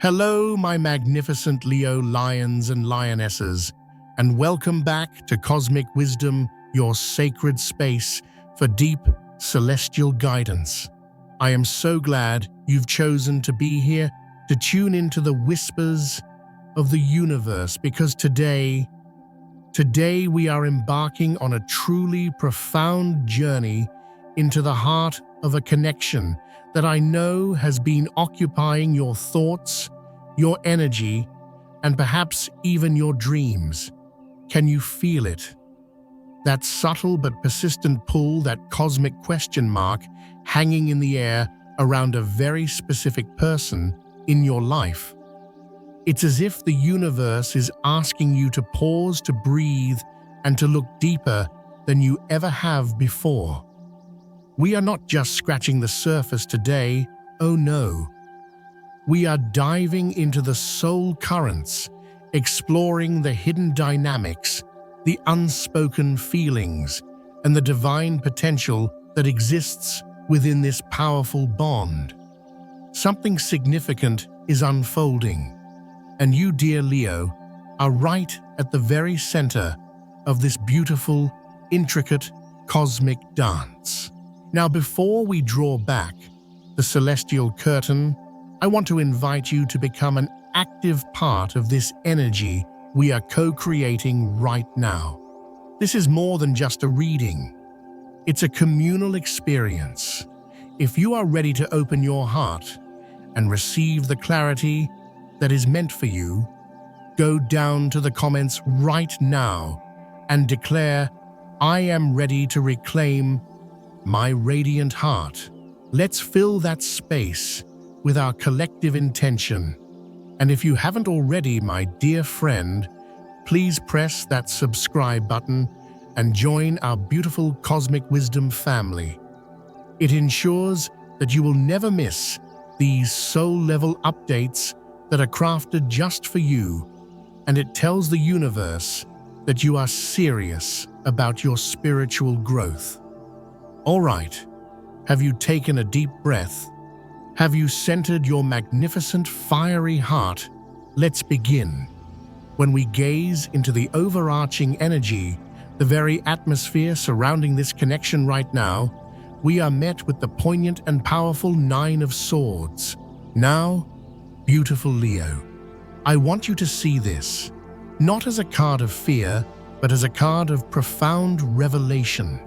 Hello, my magnificent Leo lions and lionesses, and welcome back to Cosmic Wisdom, your sacred space for deep celestial guidance. I am so glad you've chosen to be here to tune into the whispers of the universe because today we are embarking on a truly profound journey into the heart of a connection that I know has been occupying your thoughts, your energy, and perhaps even your dreams. Can you feel it? That subtle but persistent pull, that cosmic question mark hanging in the air around a very specific person in your life. It's as if the universe is asking you to pause, to breathe, and to look deeper than you ever have before. We are not just scratching the surface today, oh no. We are diving into the soul currents, exploring the hidden dynamics, the unspoken feelings, and the divine potential that exists within this powerful bond. Something significant is unfolding, and you, dear Leo, are right at the very center of this beautiful, intricate, cosmic dance. Now, before we draw back the celestial curtain, I want to invite you to become an active part of this energy we are co-creating right now. This is more than just a reading. It's a communal experience. If you are ready to open your heart and receive the clarity that is meant for you, go down to the comments right now and declare, "I am ready to reclaim my radiant heart." Let's fill that space with our collective intention. And if you haven't already, my dear friend, please press that subscribe button and join our beautiful Cosmic Wisdom family. It ensures that you will never miss these soul-level updates that are crafted just for you, and it tells the universe that you are serious about your spiritual growth. All right, have you taken a deep breath? Have you centered your magnificent, fiery heart? Let's begin. When we gaze into the overarching energy, the very atmosphere surrounding this connection right now, we are met with the poignant and powerful Nine of Swords. Now, beautiful Leo, I want you to see this, not as a card of fear, but as a card of profound revelation.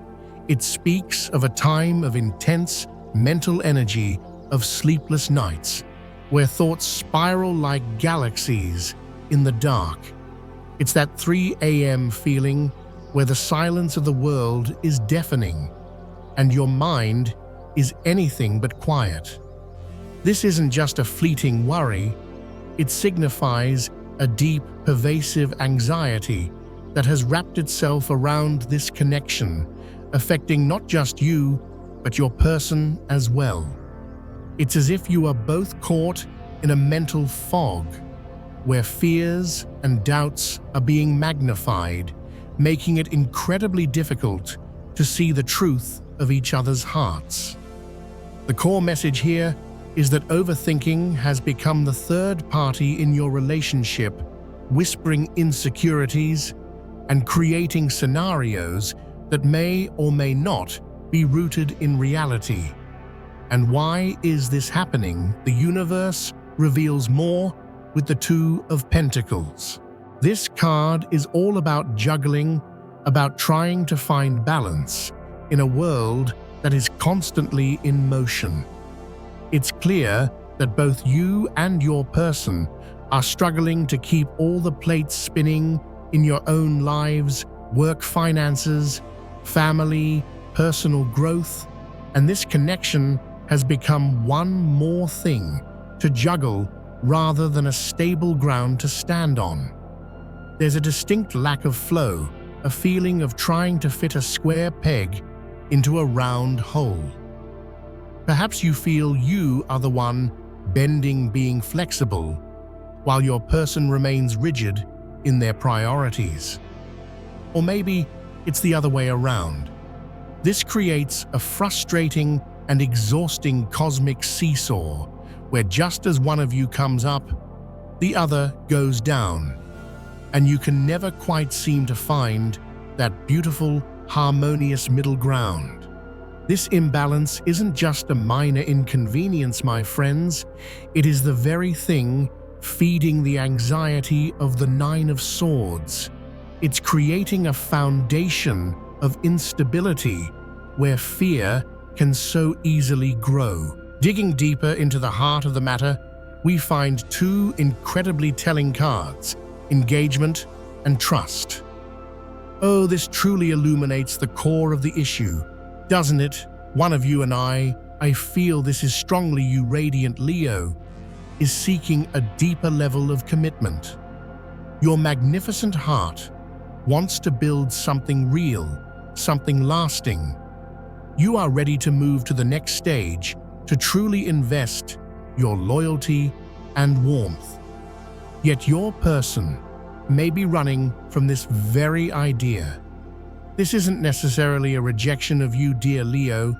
It speaks of a time of intense mental energy, of sleepless nights, where thoughts spiral like galaxies in the dark. It's that 3 a.m. feeling where the silence of the world is deafening and your mind is anything but quiet. This isn't just a fleeting worry, it signifies a deep, pervasive anxiety that has wrapped itself around this connection, affecting not just you, but your person as well. It's as if you are both caught in a mental fog, where fears and doubts are being magnified, making it incredibly difficult to see the truth of each other's hearts. The core message here is that overthinking has become the third party in your relationship, whispering insecurities and creating scenarios that may or may not be rooted in reality. And why is this happening? The universe reveals more with the Two of Pentacles. This card is all about juggling, about trying to find balance in a world that is constantly in motion. It's clear that both you and your person are struggling to keep all the plates spinning in your own lives, work, finances, family, personal growth, and this connection has become one more thing to juggle rather than a stable ground to stand on. There's a distinct lack of flow, a feeling of trying to fit a square peg into a round hole. Perhaps you feel you are the one bending, being flexible, while your person remains rigid in their priorities. Or maybe it's the other way around. This creates a frustrating and exhausting cosmic seesaw where just as one of you comes up, the other goes down, and you can never quite seem to find that beautiful, harmonious middle ground. This imbalance isn't just a minor inconvenience, my friends. It is the very thing feeding the anxiety of the Nine of Swords. It's creating a foundation of instability where fear can so easily grow. Digging deeper into the heart of the matter, we find two incredibly telling cards: engagement and trust. Oh, this truly illuminates the core of the issue, doesn't it? One of you and I feel this is strongly you, radiant Leo, is seeking a deeper level of commitment. Your magnificent heart wants to build something real, something lasting. You are ready to move to the next stage, to truly invest your loyalty and warmth. Yet your person may be running from this very idea. This isn't necessarily a rejection of you, dear Leo,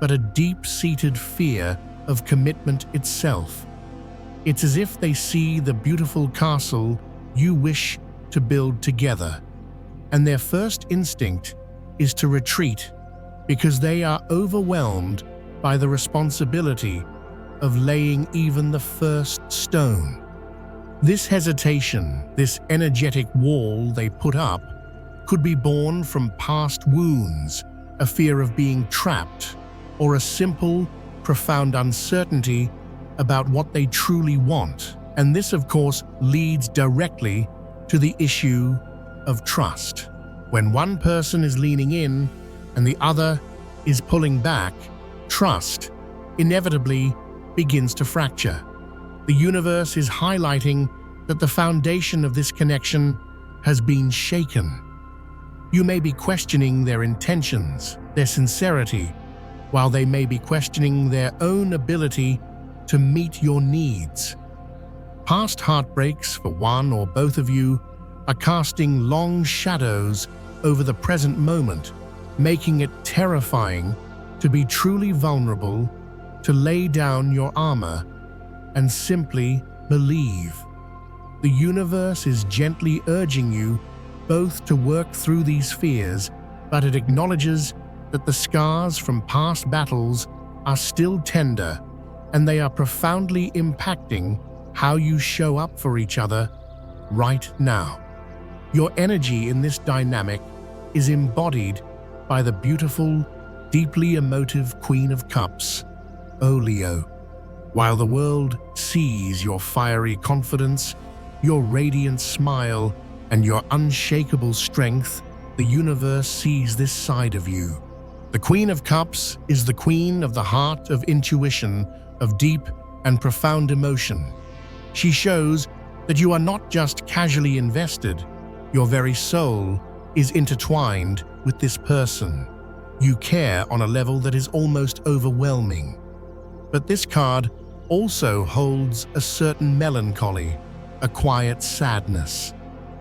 but a deep-seated fear of commitment itself. It's as if they see the beautiful castle you wish to build together, and their first instinct is to retreat because they are overwhelmed by the responsibility of laying even the first stone. This hesitation, this energetic wall they put up, could be born from past wounds, a fear of being trapped, or a simple, profound uncertainty about what they truly want. And this, of course, leads directly to the issue of trust. When one person is leaning in and the other is pulling back, trust inevitably begins to fracture. The universe is highlighting that the foundation of this connection has been shaken. You may be questioning their intentions, their sincerity, while they may be questioning their own ability to meet your needs. Past heartbreaks for one or both of you are casting long shadows over the present moment, making it terrifying to be truly vulnerable, to lay down your armor and simply believe. The universe is gently urging you both to work through these fears, but it acknowledges that the scars from past battles are still tender, and they are profoundly impacting how you show up for each other right now. Your energy in this dynamic is embodied by the beautiful, deeply emotive Queen of Cups, O Leo. While the world sees your fiery confidence, your radiant smile, and your unshakable strength, the universe sees this side of you. The Queen of Cups is the queen of the heart, of intuition, of deep and profound emotion. She shows that you are not just casually invested, your very soul is intertwined with this person. You care on a level that is almost overwhelming. But this card also holds a certain melancholy, a quiet sadness.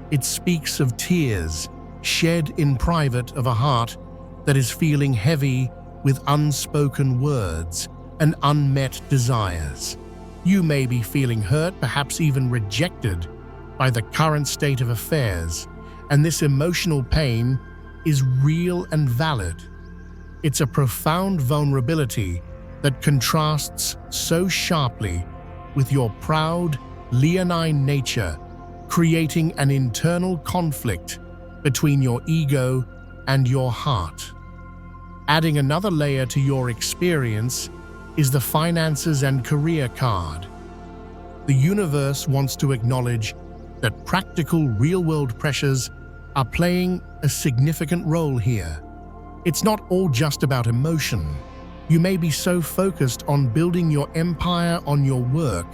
It speaks of tears shed in private of a heart that is feeling heavy with unspoken words and unmet desires. You may be feeling hurt, perhaps even rejected by the current state of affairs, and this emotional pain is real and valid. It's a profound vulnerability that contrasts so sharply with your proud, leonine nature, creating an internal conflict between your ego and your heart. Adding another layer to your experience is the finances and career card. The universe wants to acknowledge that practical, real-world pressures are playing a significant role here. It's not all just about emotion. You may be so focused on building your empire, on your work,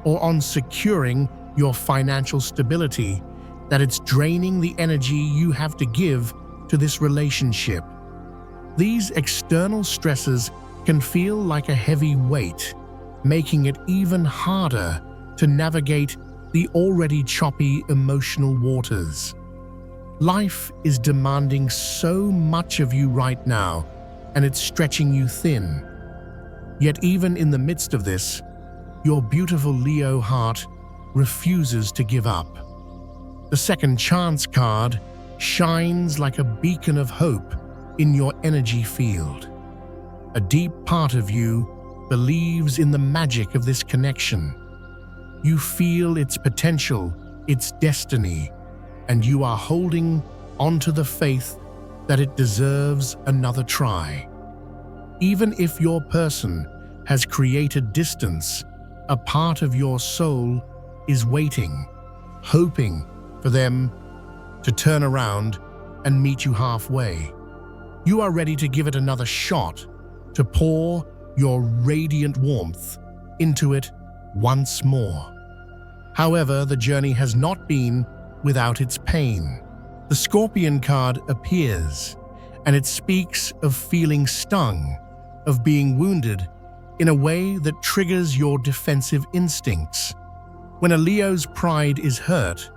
or on securing your financial stability that it's draining the energy you have to give to this relationship. These external stresses can feel like a heavy weight, making it even harder to navigate the already choppy emotional waters. Life is demanding so much of you right now, and it's stretching you thin. Yet even in the midst of this, your beautiful Leo heart refuses to give up. The second chance card shines like a beacon of hope in your energy field. A deep part of you believes in the magic of this connection. You feel its potential, its destiny, and you are holding onto the faith that it deserves another try. Even if your person has created distance, a part of your soul is waiting, hoping for them to turn around and meet you halfway. You are ready to give it another shot, to pour your radiant warmth into it once more. However, the journey has not been without its pain. The Scorpion card appears, and it speaks of feeling stung, of being wounded in a way that triggers your defensive instincts. When a Leo's pride is hurt,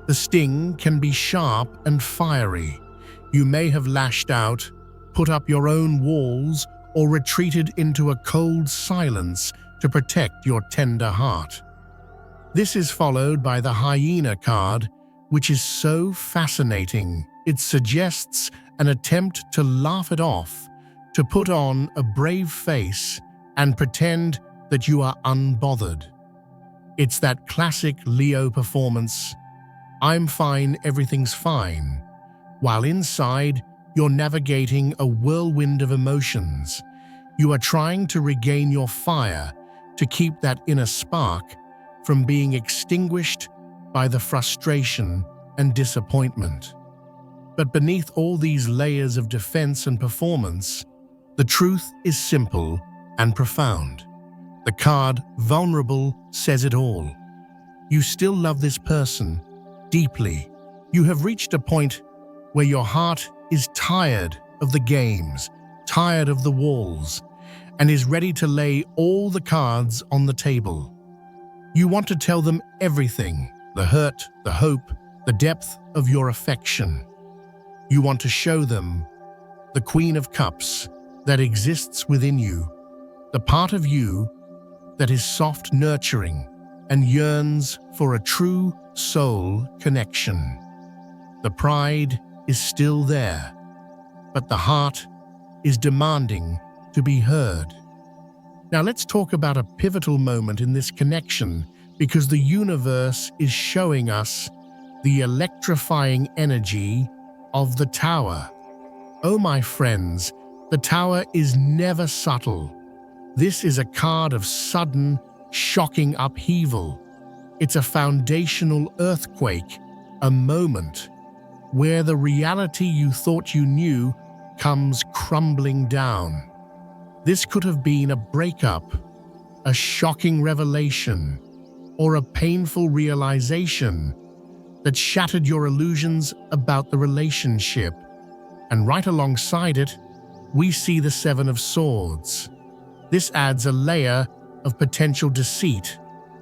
the sting can be sharp and fiery. You may have lashed out, put up your own walls, or retreated into a cold silence to protect your tender heart. This is followed by the Hyena card, which is so fascinating. It suggests an attempt to laugh it off, to put on a brave face and pretend that you are unbothered. It's that classic Leo performance, "I'm fine, everything's fine," while inside you're navigating a whirlwind of emotions. You are trying to regain your fire, to keep that inner spark from being extinguished by the frustration and disappointment. But beneath all these layers of defense and performance, the truth is simple and profound. The card Vulnerable says it all. You still love this person deeply. You have reached a point where your heart is tired of the games, tired of the walls, and is ready to lay all the cards on the table. You want to tell them everything, the hurt, the hope, the depth of your affection. You want to show them the Queen of Cups that exists within you, the part of you that is soft, nurturing, and yearns for a true soul connection. The pride is still there, but the heart is demanding to be heard. Now let's talk about a pivotal moment in this connection, because the universe is showing us the electrifying energy of the Tower. Oh my friends, the Tower is never subtle. This is a card of sudden, shocking upheaval. It's a foundational earthquake, a moment where the reality you thought you knew comes crumbling down. This could have been a breakup, a shocking revelation, or a painful realization that shattered your illusions about the relationship. And right alongside it, we see the Seven of Swords. This adds a layer of potential deceit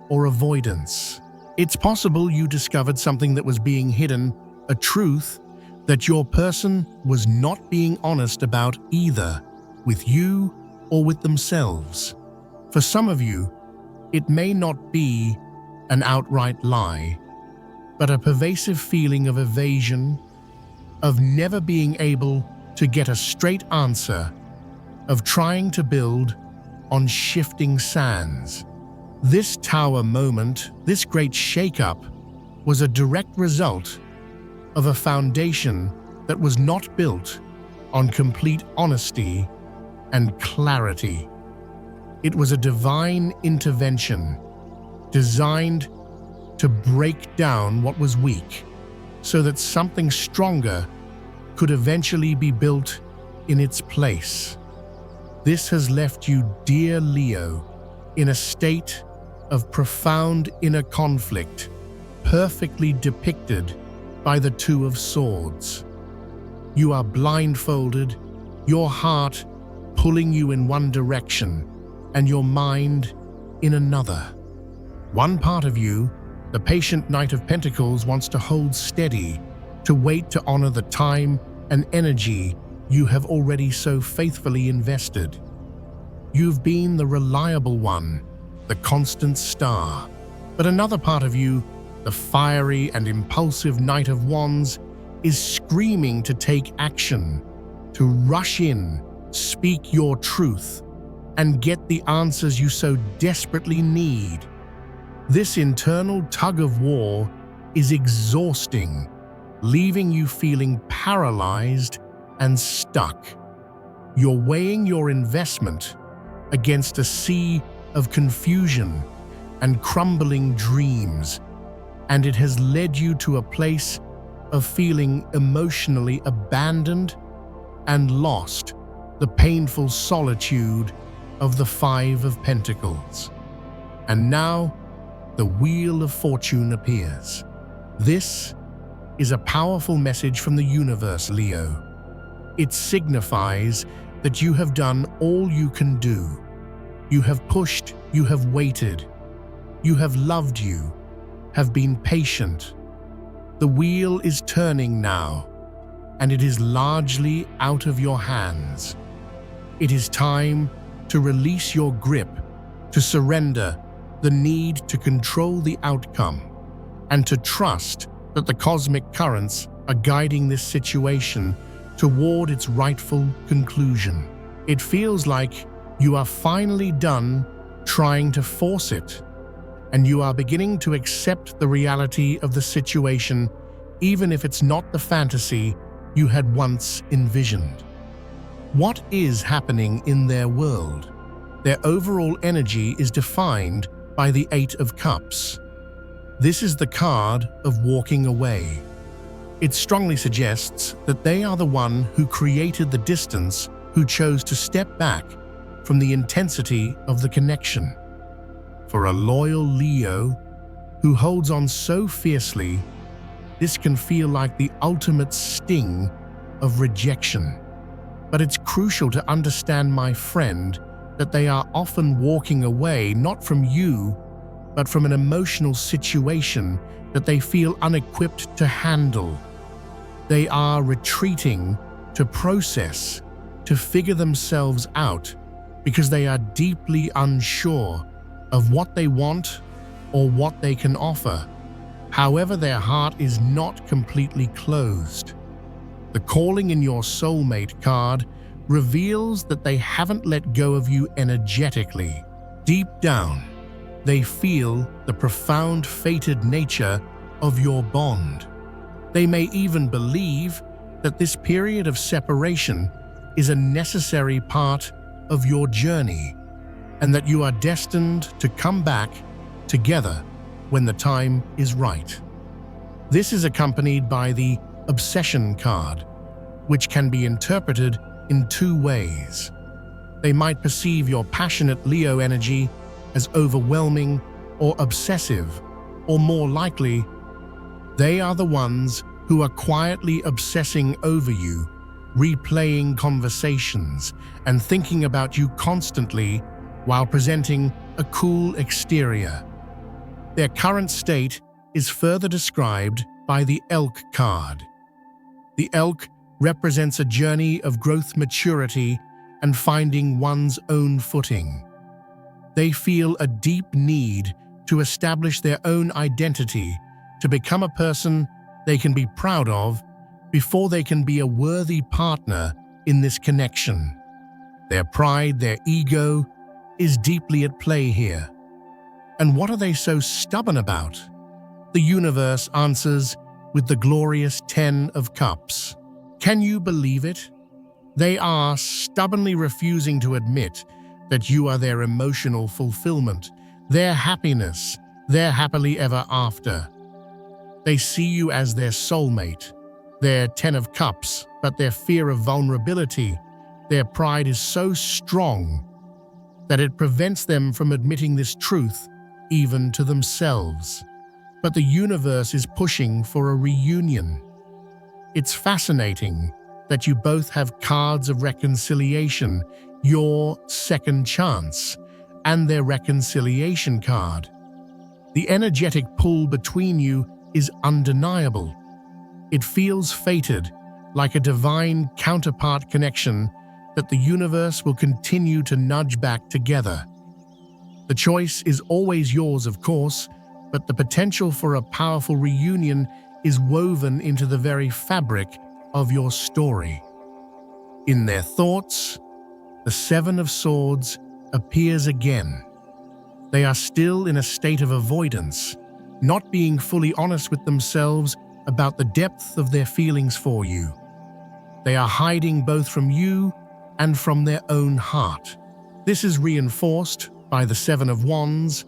or avoidance. It's possible you discovered something that was being hidden, a truth that your person was not being honest about either with you or with themselves. For some of you, it may not be an outright lie, but a pervasive feeling of evasion, of never being able to get a straight answer, of trying to build on shifting sands. This Tower moment, this great shakeup, was a direct result of a foundation that was not built on complete honesty and clarity. It was a divine intervention designed to break down what was weak so that something stronger could eventually be built in its place. This has left you, dear Leo, in a state of profound inner conflict, perfectly depicted by the Two of Swords. You are blindfolded, your heart pulling you in one direction and your mind in another. One part of you, the patient Knight of Pentacles, wants to hold steady, to wait to honor the time and energy you have already so faithfully invested. You've been the reliable one, the constant star. But another part of you, the fiery and impulsive Knight of Wands, is screaming to take action, to rush in, speak your truth, and get the answers you so desperately need. This internal tug of war is exhausting, leaving you feeling paralyzed and stuck. You're weighing your investment against a sea of confusion and crumbling dreams, and it has led you to a place of feeling emotionally abandoned and lost, the painful solitude of the Five of Pentacles. And now, the Wheel of Fortune appears. This is a powerful message from the universe, Leo. It signifies that you have done all you can do. You have pushed, you have waited, you have loved, you have been patient. The wheel is turning now, and it is largely out of your hands. It is time to release your grip, to surrender the need to control the outcome, and to trust that the cosmic currents are guiding this situation toward its rightful conclusion. It feels like you are finally done trying to force it, and you are beginning to accept the reality of the situation, even if it's not the fantasy you had once envisioned. What is happening in their world? Their overall energy is defined by the Eight of Cups. This is the card of walking away. It strongly suggests that they are the one who created the distance, who chose to step back from the intensity of the connection. For a loyal Leo who holds on so fiercely, this can feel like the ultimate sting of rejection. But it's crucial to understand, my friend, that they are often walking away not from you, but from an emotional situation that they feel unequipped to handle. They are retreating to process, to figure themselves out, because they are deeply unsure of what they want or what they can offer. However, their heart is not completely closed. The Calling in Your Soulmate card reveals that they haven't let go of you energetically. Deep down, they feel the profound fated nature of your bond. They may even believe that this period of separation is a necessary part of your journey, and that you are destined to come back together when the time is right. This is accompanied by the Obsession card, which can be interpreted in two ways. They might perceive your passionate Leo energy as overwhelming or obsessive, or more likely, they are the ones who are quietly obsessing over you, replaying conversations and thinking about you constantly while presenting a cool exterior. Their current state is further described by the Elk card. The Elk represents a journey of growth, maturity, and finding one's own footing. They feel a deep need to establish their own identity, to become a person they can be proud of before they can be a worthy partner in this connection. Their pride, their ego, is deeply at play here. And what are they so stubborn about? The universe answers with the glorious 10 of Cups. Can you believe it? They are stubbornly refusing to admit that you are their emotional fulfillment, their happiness, their happily ever after. They see you as their soulmate, their 10 of Cups, but their fear of vulnerability, their pride is so strong that it prevents them from admitting this truth even to themselves. But the universe is pushing for a reunion. It's fascinating that you both have cards of reconciliation, your second chance, and their reconciliation card. The energetic pull between you is undeniable. It feels fated, like a divine counterpart connection that the universe will continue to nudge back together. The choice is always yours, of course, but the potential for a powerful reunion is woven into the very fabric of your story. In their thoughts, the Seven of Swords appears again. They are still in a state of avoidance, not being fully honest with themselves about the depth of their feelings for you. They are hiding both from you and from their own heart. This is reinforced by the Seven of Wands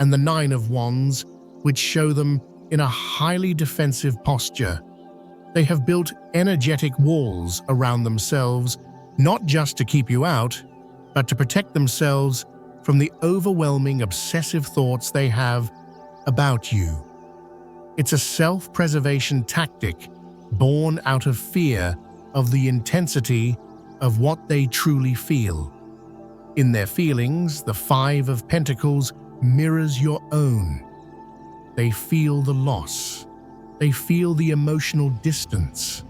and the Nine of Wands, which show them in a highly defensive posture. They have built energetic walls around themselves, not just to keep you out, but to protect themselves from the overwhelming obsessive thoughts they have about you. It's a self-preservation tactic born out of fear of the intensity of what they truly feel. In their feelings, the Five of Pentacles mirrors your own. They feel the loss. They feel the emotional distance.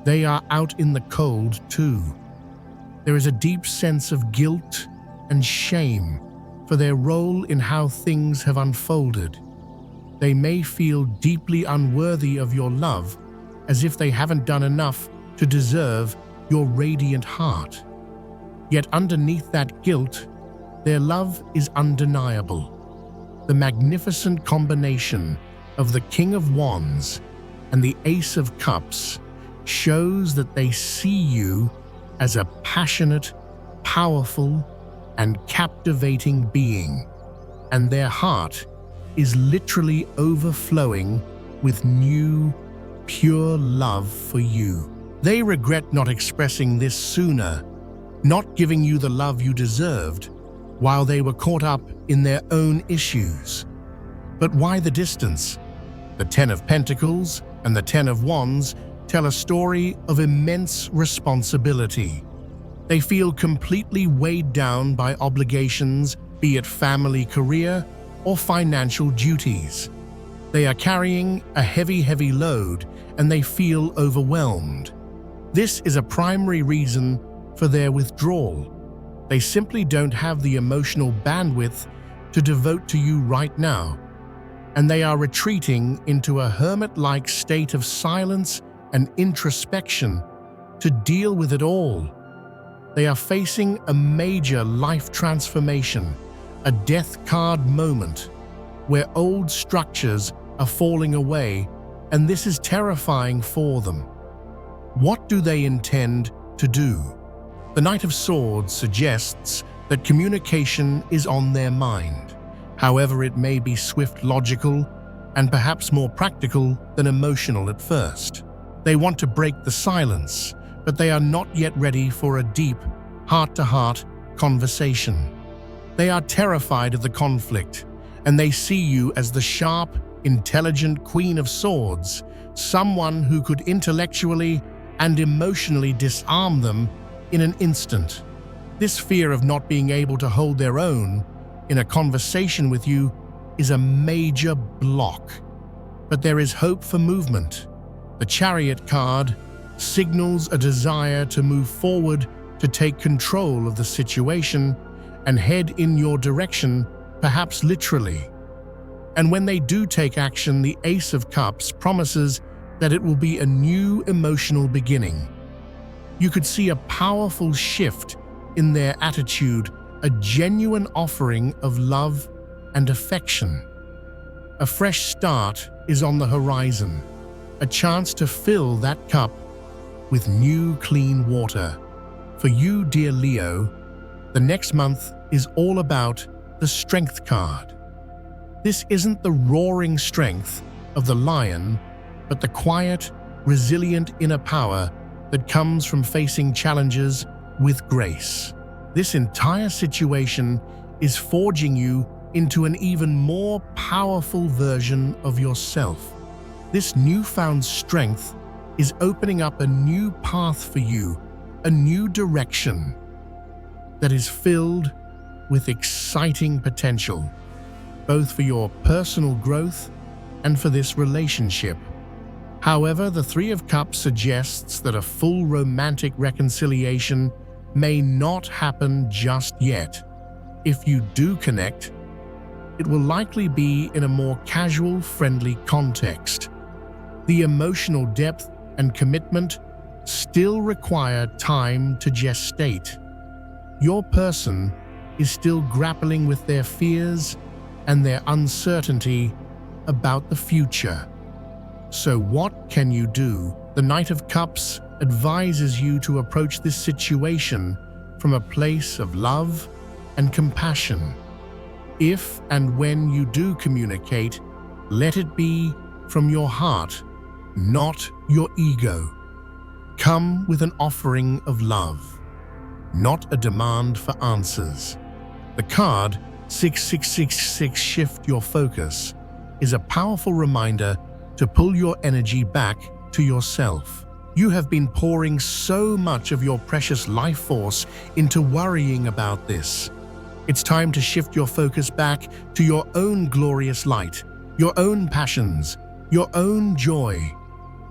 They are out in the cold too. There is a deep sense of guilt and shame for their role in how things have unfolded. They may feel deeply unworthy of your love, as if they haven't done enough to deserve your radiant heart. Yet underneath that guilt, their love is undeniable. The magnificent combination of the King of Wands and the Ace of Cups shows that they see you as a passionate, powerful, and captivating being, and their heart is literally overflowing with new, pure love for you. They regret not expressing this sooner, not giving you the love you deserved, while they were caught up in their own issues. But why the distance? The Ten of Pentacles and the Ten of Wands tell a story of immense responsibility. They feel completely weighed down by obligations, be it family, career, or financial duties. They are carrying a heavy load, and they feel overwhelmed. This is a primary reason for their withdrawal. They simply don't have the emotional bandwidth to devote to you right now, and they are retreating into a hermit-like state of silence and introspection to deal with it all. They are facing a major life transformation, a death card moment, where old structures are falling away, and this is terrifying for them. What do they intend to do? The Knight of Swords suggests that communication is on their mind. However, it may be swift, logical, and perhaps more practical than emotional at first. They want to break the silence, but they are not yet ready for a deep, heart-to-heart conversation. They are terrified of the conflict, and they see you as the sharp, intelligent Queen of Swords, someone who could intellectually and emotionally disarm them in an instant. This fear of not being able to hold their own in a conversation with you is a major block. But there is hope for movement. The Chariot card signals a desire to move forward, to take control of the situation and head in your direction, perhaps literally. And when they do take action, the Ace of Cups promises that it will be a new emotional beginning. You could see a powerful shift in their attitude, a genuine offering of love and affection. A fresh start is on the horizon, a chance to fill that cup with new, clean water. For you, dear Leo, the next month is all about the Strength card. This isn't the roaring strength of the lion, but the quiet, resilient inner power that comes from facing challenges with grace. This entire situation is forging you into an even more powerful version of yourself. This newfound strength is opening up a new path for you, a new direction that is filled with exciting potential, both for your personal growth and for this relationship. However, the Three of Cups suggests that a full romantic reconciliation may not happen just yet. If you do connect, it will likely be in a more casual, friendly context. The emotional depth and commitment still require time to gestate. Your person is still grappling with their fears and their uncertainty about the future. So what can you do? The Knight of Cups advises you to approach this situation from a place of love and compassion. If and when you do communicate, let it be from your heart, not your ego. Come with an offering of love, not a demand for answers. The card 6666 Shift Your Focus is a powerful reminder to pull your energy back to yourself. You have been pouring so much of your precious life force into worrying about this. It's time to shift your focus back to your own glorious light, your own passions, your own joy.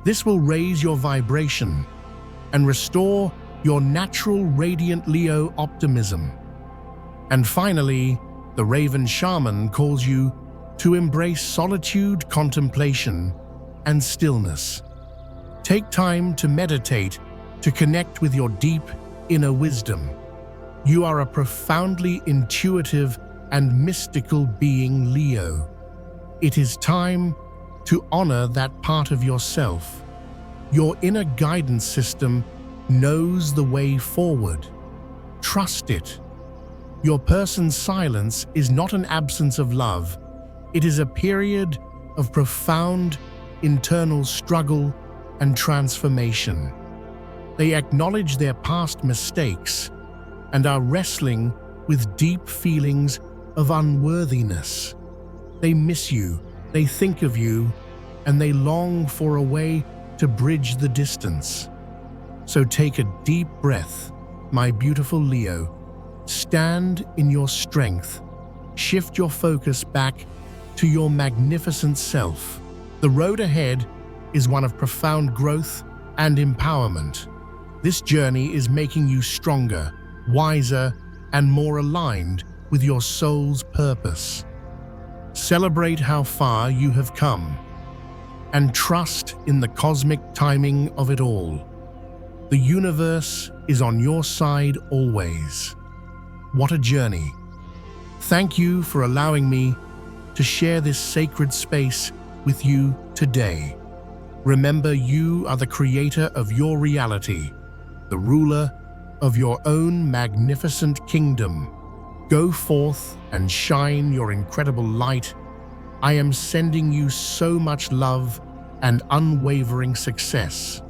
This will raise your vibration and restore your natural radiant Leo optimism. And finally, the Raven Shaman calls you to embrace solitude, contemplation, and stillness. Take time to meditate, to connect with your deep inner wisdom. You are a profoundly intuitive and mystical being, Leo. It is time to honor that part of yourself. Your inner guidance system knows the way forward. Trust it. Your person's silence is not an absence of love. It is a period of profound internal struggle and transformation. They acknowledge their past mistakes and are wrestling with deep feelings of unworthiness. They miss you, they think of you, and they long for a way to bridge the distance. So take a deep breath, my beautiful Leo. Stand in your strength. Shift your focus back to your magnificent self. The road ahead is one of profound growth and empowerment. This journey is making you stronger, wiser, and more aligned with your soul's purpose. Celebrate how far you have come, and trust in the cosmic timing of it all. The universe is on your side always. What a journey. Thank you for allowing me to share this sacred space with you today. Remember, you are the creator of your reality, the ruler of your own magnificent kingdom. Go forth and shine your incredible light. I am sending you so much love and unwavering success.